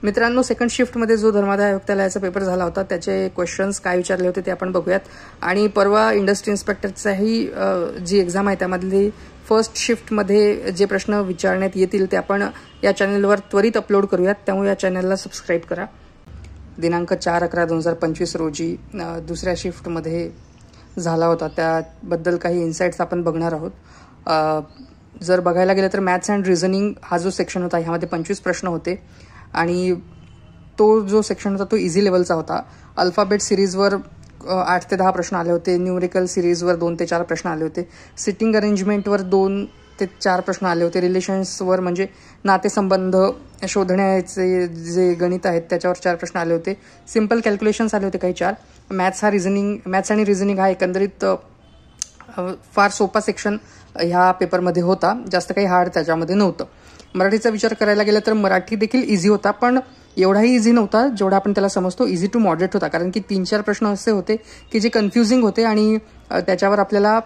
मित्रांनो, सेकंड शिफ्टमध्ये जो धर्मादाय आयुक्तालयाचा पेपर झाला होता त्याचे क्वेश्चन्स काय विचारले होते ते आपण बघूयात. आणि परवा इंडस्ट्री इन्स्पेक्टरचाही जी एक्झाम आहे त्यामधली फर्स्ट शिफ्टमध्ये जे प्रश्न विचारण्यात येतील ते आपण या चॅनलवर त्वरित अपलोड करूयात. त्यामुळे या चॅनलला सबस्क्राईब करा. दिनांक 4/11/2025 रोजी दुसऱ्या शिफ्टमध्ये झाला होता, त्याबद्दल काही इन्साइट्स आपण बघणार आहोत. जर बघायला गेलं तर मॅथ्स अँड रिझनिंग हा जो सेक्शन होता ह्यामध्ये 25 प्रश्न होते आणि तो जो सेक्शन होता तो इझी लेवलचा होता. अल्फाबेट सिरीजवर 8 ते 10 प्रश्न आले होते. न्यूमेरिकल सिरीजवर 2 ते 4 प्रश्न आले होते. सिटिंग अरेंजमेंटवर 2 ते 4 प्रश्न आले होते. रिलेशन्सवर म्हणजे नातेसंबंध शोधण्याचे जे गणित आहेत त्याच्यावर 4 प्रश्न आले होते. सिम्पल कॅल्क्युलेशन्स आले होते काही 4. मॅथ्स आणि रिझनिंग हा एकंदरीत फार सोपा सेक्शन ह्या पेपरमध्ये होता. जास्त काही हार्ड त्याच्यामध्ये नव्हतं. मराठीचा विचार करायला गेला तर मराठी देखील इझी होता, पण एवढाही इझी नव्हता जेवढा आपण त्याला समजतो. इझी टू मॉडरेट होता, कारण की 3-4 प्रश्न असे होते की जे कन्फ्युजिंग होते आणि त्याच्यावर आपल्याला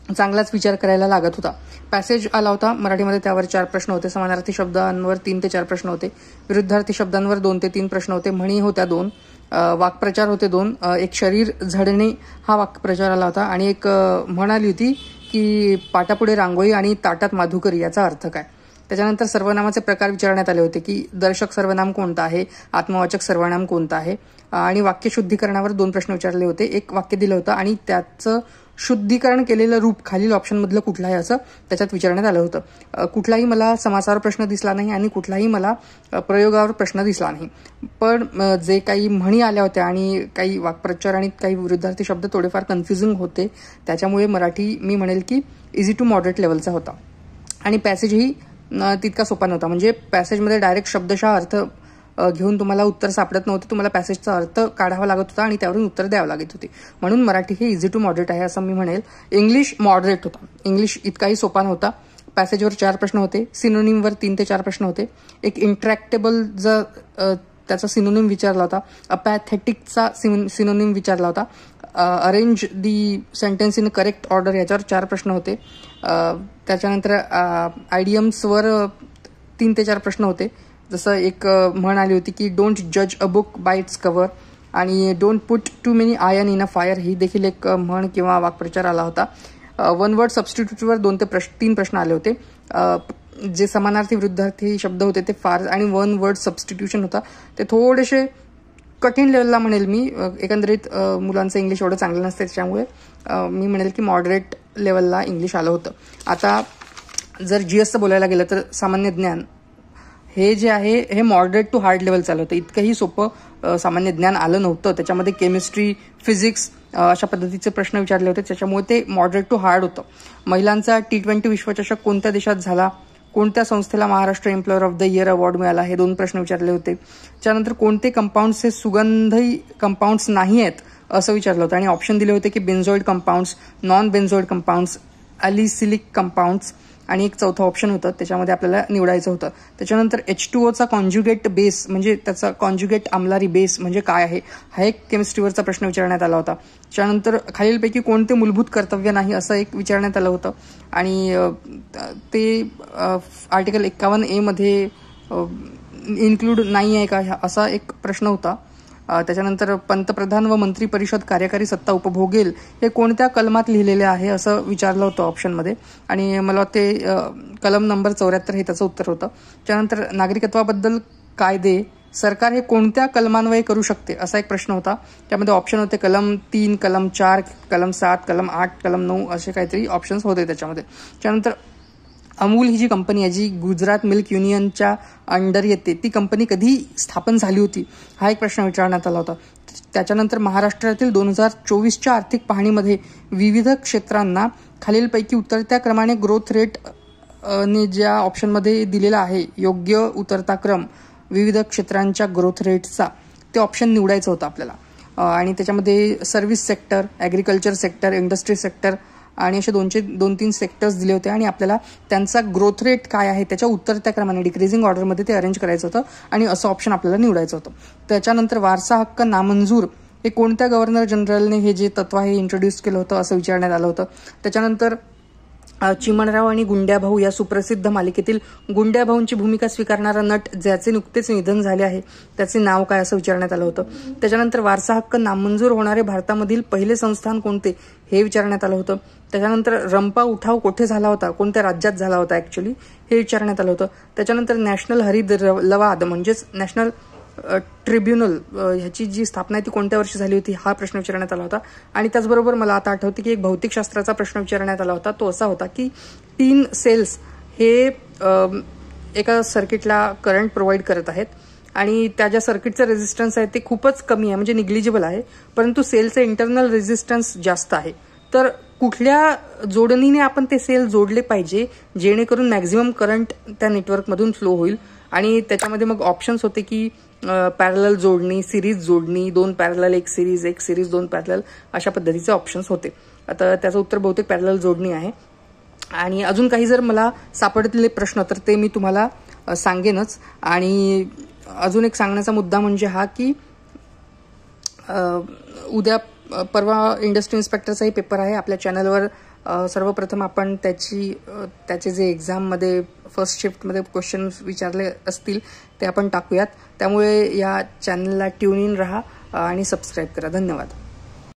चांगलाच विचार करायला लागत होता. पॅसेज आला होता मराठीमध्ये, त्यावर 4 प्रश्न होते. समानार्थी शब्दांवर 3 ते 4 प्रश्न होते. विरुद्धार्थी शब्दांवर 2 ते 3 प्रश्न होते. म्हणी होत्या 2. वाक्प्रचार होते 2. एक शरीर झडणे हा वाक्प्रचार आला होता आणि एक म्हण आली होती की पाटापुढे रांगोळी आणि ताटात माधुकरी याचा अर्थ काय. त्याच्यानंतर सर्वनामाचे प्रकार विचारण्यात आले होते की दर्शक सर्वनाम कोणतं आहे, आत्मवाचक सर्वनाम कोणतं आहे. आणि वाक्य शुद्धीकरणावर 2 प्रश्न विचारले होते. एक वाक्य दिलं होतं आणि त्याचं शुद्धीकरण केलेलं रूप खालील ऑप्शनमधलं कुठलं आहे असं त्याच्यात विचारण्यात आलं होतं. कुठलाही मला समासावर प्रश्न दिसला नाही आणि कुठलाही मला प्रयोगावर प्रश्न दिसला नाही. पण जे काही म्हणी आल्या होत्या आणि काही वाक्प्रचार आणि काही विरुद्धार्थी शब्द थोडेफार कन्फ्युजिंग होते. त्याच्यामुळे मराठी मी म्हणेल की इझी टू मॉडरेट लेवलचा होता. आणि पॅसेजही तितका सोपा नव्हता. म्हणजे पॅसेजमध्ये डायरेक्ट शब्दशः अर्थ घेऊन तुम्हाला उत्तर सापडत नव्हते. तुम्हाला पॅसेजचा अर्थ काढावा लागत होता आणि त्यावरून उत्तर द्यावं लागत होते. म्हणून मराठी हे इझी टू मॉडरेट आहे असं मी म्हणेल. इंग्लिश मॉडरेट होता. इंग्लिश इतकाही सोपा नव्हता. पॅसेजवर 4 प्रश्न होते. सिनोनिमवर 3 ते 4 प्रश्न होते. एक इंट्रॅक्टेबल त्याचा सिनोनिम विचारला होता. अपॅथेटिकचा सिनोनिम विचारला होता. Arrange the sentence in correct order याच्यावर 4 प्रश्न होते. त्याच्यानंतर आयडियम्सवर 3 ते 4 प्रश्न होते. जसं एक म्हण आली होती की डोंट जज a book by its cover आणि don't put too many iron in a fire, ही देखील एक म्हण किंवा वाक्प्रचार आला होता. 1 वर्ड सबस्टिट्यूटवर 2 ते 3 प्रश्न आले होते. जे समानार्थी विरुद्धार्थी शब्द होते ते फार आणि 1 वर्ड सबस्टिट्यूशन होता ते थोडेसे कठीण लेवलला म्हणेल मी. एकंदरीत मुलांचं इंग्लिश एवढं चांगलं नसतं, त्याच्यामुळे मी म्हणेल की मॉडरेट लेवलला इंग्लिश आलं होतं. आता जर जीएसचं बोलायला गेलं तर सामान्य ज्ञान हे जे आहे हे मॉडरेट टू हार्ड लेवल चाललं होतं. इतकंही सोपं सामान्य ज्ञान आलं नव्हतं. त्याच्यामध्ये केमिस्ट्री, फिजिक्स अशा पद्धतीचे प्रश्न विचारले होते. त्याच्यामुळे ते मॉडरेट टू हार्ड होतं. महिलांचा T20 विश्वचषक कोणत्या देशात झाला, कोणत्या संस्थेला Maharashtra employer of the year award मिळाला, हे 2 प्रश्न विचारले होते. त्यानंतर कोणते कंपाऊंड्स हे सुगंधी कंपाऊंड्स नाही आहेत असं विचारलं होतं आणि ऑप्शन दिले होते की बेन्झोइड कंपाऊंड्स, नॉन बेन्झोइड कंपाऊंड्स, अलिसिलिक कंपाऊंड्स आणि एक चौथं ऑप्शन होतं त्याच्यामध्ये आपल्याला निवडायचं होतं. त्याच्यानंतर H2Oचा कॉन्ज्युगेट बेस म्हणजे त्याचा कॉन्ज्युगेट आम्लारी बेस म्हणजे काय आहे, हा एक केमिस्ट्रीवरचा प्रश्न विचारण्यात आला होता. त्याच्यानंतर खालीलपैकी कोणते मूलभूत कर्तव्य नाही असं एक विचारण्यात आलं होतं आणि ते आर्टिकल 51A मध्ये इन्क्लूड नाही आहे का असा एक प्रश्न होता. त्याच्यानंतर पंतप्रधान व मंत्री परिषद कार्यकारी सत्ता उपभोगेल हे कोणत्या कलमात लिहिलेले आहे असं विचारलं होतं ऑप्शनमध्ये आणि मला वाटते कलम नंबर 74 हे त्याचं उत्तर होतं. त्यानंतर नागरिकत्वाबद्दल कायदे सरकार हे कोणत्या कलमान्वये करू शकते असा एक प्रश्न होता. त्यामध्ये ऑप्शन होते कलम 3, कलम 4, कलम 7, कलम 8, कलम 9 असे काहीतरी ऑप्शन्स होते त्याच्यामध्ये. त्यानंतर अमूल ही जी कंपनी आहे जी गुजरात मिल्क युनियनच्या अंडर येते ती कंपनी कधी स्थापन झाली होती हा एक प्रश्न विचारण्यात आला होता. त्याच्यानंतर महाराष्ट्रातील 2024च्या आर्थिक पाहणीमध्ये विविध क्षेत्रांना खालीलपैकी उतरत्या क्रमाने ग्रोथ रेट ने ज्या ऑप्शनमध्ये दिलेला आहे योग्य उतरता क्रम विविध क्षेत्रांच्या ग्रोथ रेटचा ते ऑप्शन निवडायचं होतं आपल्याला. आणि त्याच्यामध्ये service sector, agriculture sector, industry sector आणि असे 2-3 सेक्टर्स दिले होते आणि आपल्याला त्यांचा ग्रोथ रेट काय आहे त्याच्या उतरत्या क्रमाने डिक्रीजिंग ऑर्डरमध्ये ते अरेंज करायचं होतं आणि असं ऑप्शन आपल्याला निवडायचं होतं. त्याच्यानंतर वारसा हक्क नामंजूर हे कोणत्या गव्हर्नर जनरलने हे जे तत्व आहे इंट्रोड्यूस केलं होतं असं विचारण्यात आलं होतं. त्याच्यानंतर चिमणराव आणि गुंड्याभाऊ या सुप्रसिद्ध मालिकेतील गुंड्याभाऊंची भूमिका स्वीकारणारा नट ज्याचे नुकतेच निधन झाले आहे त्याचे नाव काय असं विचारण्यात आलं होतं. त्याच्यानंतर वारसा हक्क नामंजूर होणारे भारतामधील पहिले संस्थान कोणते हे विचारण्यात आलं होतं. त्याच्यानंतर रंपा उठाव कुठे झाला होता, कोणत्या राज्यात झाला होता ऍक्च्युली हे विचारण्यात आलं होतं. त्याच्यानंतर नॅशनल हरित लवाद म्हणजेच नॅशनल ट्रिब्युनल ह्याची जी स्थापना आहे ती कोणत्या वर्षी झाली होती हा प्रश्न विचारण्यात आला होता. आणि त्याचबरोबर मला आता आठवते की एक भौतिकशास्त्राचा प्रश्न विचारण्यात आला होता. तो असा होता की टीन सेल्स हे एका सर्किटला करंट प्रोव्हाइड करत आहेत आणि त्या ज्या सर्किटचं रेझिस्टन्स आहे ते खूपच कमी आहे म्हणजे निग्लिजिबल आहे, परंतु सेलचं इंटरनल रेझिस्टन्स जास्त आहे. तर कुठल्या जोडणीने आपण ते सेल जोडले पाहिजे जेणेकरून मॅक्झिमम करंट त्या नेटवर्कमधून फ्लो होईल. आणि त्याच्यामध्ये मग ऑप्शन्स होते की पॅरलल जोडणी, सिरीज जोडणी, 2 पॅरलल 1 सिरीज 2 पॅरलल अशा पद्धतीचे ऑप्शन्स होते. आता त्याचं उत्तर बहुतेक पॅरलल जोडणी आहे. आणि अजून काही जर मला सापडलेले प्रश्न तर ते मी तुम्हाला सांगेनच. आणि अजून एक सांगण्याचा मुद्दा म्हणजे हा की उद्या परवा इंडस्ट्री इन्स्पेक्टरचाही पेपर आहे आपल्या चॅनलवर. सर्वप्रथम आपण त्याचे जे एक्झाममध्ये फर्स्ट शिफ्टमध्ये क्वेश्चन विचारले असतील ते आपण टाकूयात. त्यामुळे या चॅनलला ट्यून इन राहा आणि सबस्क्राईब करा. धन्यवाद.